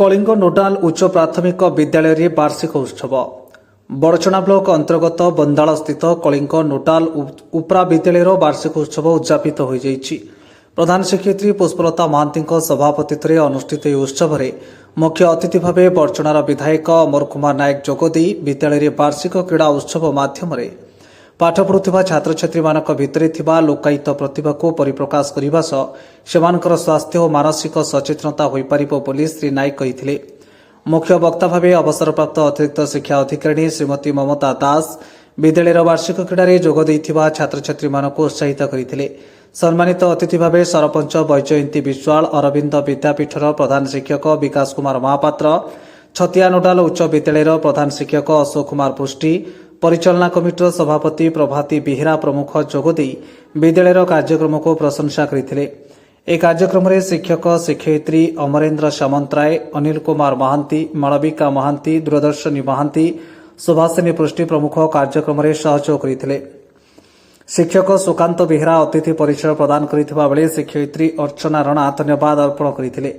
कलिंग नोडाल उच्च प्राथमिक विद्यालय रे वार्षिक उत्सव बड़चना ब्लॉक अंतर्गत बंदाल स्थित कलिंग नोडाल उपरा विद्यालय वार्षिक उत्सव उद्यापित हो जाइछि। प्रधान शिक्षयित्री पुष्पलता महांती सभापतित्व अनुष्ठित यह उत्सव में मुख्य अतिथि भाव बड़चनार विधायक अमर कुमार नायक जोगदे विद्यालय वार्षिक क्रीड़ा उत्सव माध्यम पाठ पढ़ुवा छात्र छात्री भितर लोकायित प्रतिभा को परिप्रकाश करने सह स्वास्थ्य और मानसिक सचेतनता हो पार बोली श्री नायक कही। मुख्य वक्ता भाव अवसरप्राप्त अतिरिक्त शिक्षा अधिकारी श्रीमती ममता दास विद्यालय वार्षिक क्रीड़ा जोगदे छात्र छात्री उत्साहित करते। सम्मानित अतिथि भाव सरपंच वैजयंती विश्वाल अरविंद विद्यापीठर प्रधान शिक्षक विकास कुमार महापात्र छतिया नोडाल उच्च विद्यालय प्रधान शिक्षक अशोक कुमार पुष्टि परिचालना कमिटर सभापति प्रभाती बेहेरा प्रमुख जोगदे विद्यालय कार्यक्रम को प्रशंसा करते। ए कार्यक्रम में शिक्षक शिक्षयित्री अमरेन्द्र सामंतराय अनिल कुमार महांती मालविका महांती दूरदर्शनी महांती सुभाषिनी पुष्टि प्रमुख कार्यक्रम में सहयोग करते। शिक्षक सुकांत बेहेरा अतिथि परिचय प्रदान करथिबा बेले शिक्षयित्री अर्चना राणा धन्यवाद अर्पण करथिले।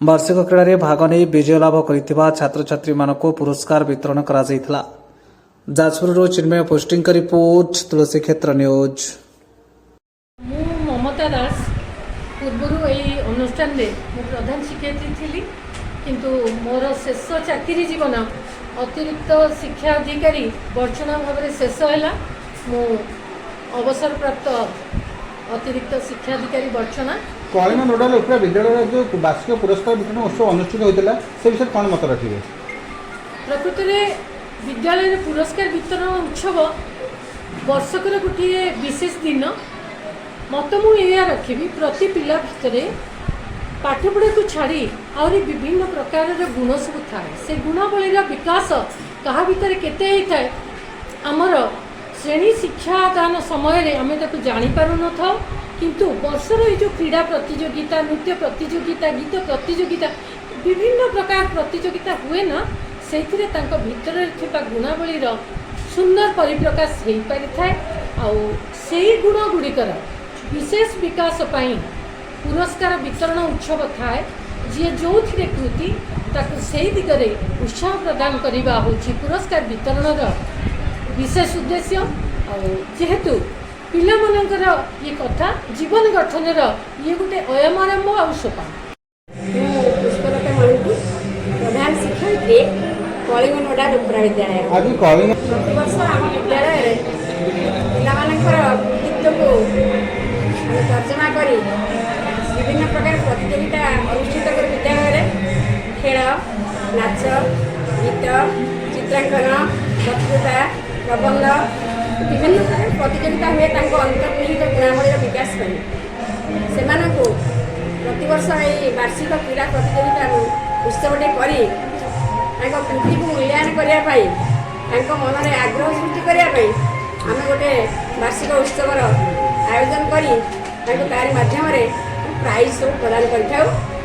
वार्षिक क्रीड़ा रे भाग नै विजय लाभ करथिबा छात्र छात्री मानको पुरस्कार वितरण करा जायथिला। जाजपुर चिन्मय पोस्टिंग का रिपोर्ट तुलसी क्षेत्र न्यूज। ममता दास पूर्व यही अनुष्ठान में प्रधान शिक्षयित्री थी किंतु मोर शेष चाकरी जीवन अतिरिक्त शिक्षा अधिकारी बड़चना भाव में शेष है। मु अवसर प्राप्त अतिरिक्त शिक्षा अधिकारी बड़चना कलिंग नोडाल उपरा विद्यालय जो वार्षिक पुरस्कार वितरण उत्सव अनुष्ठित होता से विषय कौन मत रखिए? प्रकृत में विद्यालय पुरस्कार वितरण उत्सव वर्षकर गोटे विशेष दिन मत मुझे रखी प्रति पिला भितर पाठपढ़ा को छाड़ी आहरी विभिन्न प्रकार गुण सब थाए से गुणावलीर विकास क्या भितर केते होता आमर श्रेणी शिक्षादान समय आम जापर न किंतु वर्षर जो क्रीड़ा प्रतियोगिता नृत्य प्रतियोगिता गीत प्रतियोगिता विभिन्न प्रकार प्रतियोगिता हुए ना से भितर गुणावलीर सुंदर परिप्रकाश हो पारि थाए गुण गुड़िकर विशेष विकास पाई पुरस्कार वितरण उत्सव थाए जी जो कृति से दिगरे उत्साह प्रदान करने हूँ पुरस्कार वितरण विशेष उद्देश्य जेहेतु पिला मनकर ये कथा जीवन गठन ये गोटे अयमारंभ आ सोपान। पुष्पलता महांती प्रधान शिक्षयित्री कलिंग नोडाल उपरा विद्यालय प्रतिवर्ष आम विद्यालय पिलामानंकर कृतित्व को तर्जमा कर विभिन्न प्रकार प्रतियोगिता अनुष्ठित कर विद्यालय खेल नाच गीत चित्रांकन वक्तृता प्रबंध विभिन्न प्रकार प्रतियोगिता हुए अंतर्निहित गुणावलीर विकास से प्रतिवर्ष ये वार्षिक क्रीड़ा प्रतियोगिता उत्सवटे कर कृति को मूल्यांकन करने मन में आग्रह सृष्टि करने आम गोटे वार्षिक उत्सवर आयोजन कर तारी माध्यम प्राइज सब प्रदान कर।